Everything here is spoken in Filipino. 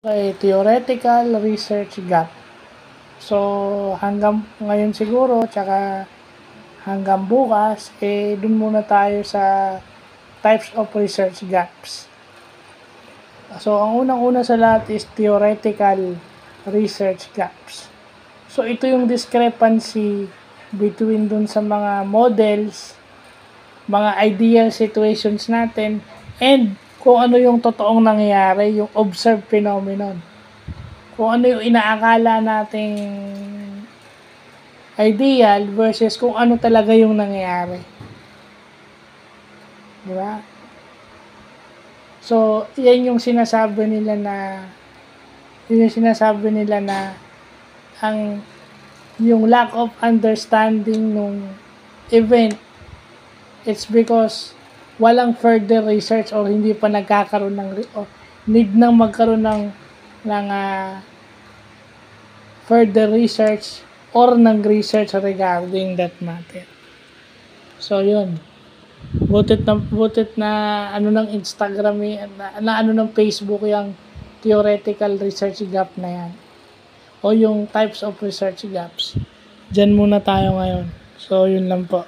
Okay, theoretical research gap. So, hanggang ngayon siguro, tsaka hanggang bukas, dun muna tayo sa types of research gaps. So, ang unang-una sa lahat is theoretical research gaps. So, ito yung discrepancy between dun sa mga models, mga ideal situations natin, and kung ano yung totoong nangyayari, yung observed phenomenon. Kung ano yung inaakala nating ideal versus kung ano talaga yung nangyayari. Di ba? So, yan yung sinasabi nila na ang yung lack of understanding nung event, it's because walang further research or hindi pa nagkakaroon ng or need nang magkaroon ng further research or ng research regarding that matter. So yun, butit na ano ng Instagram na ano ng Facebook yung theoretical research gap na yan o yung types of research gaps. Diyan muna tayo ngayon. So yun lang po.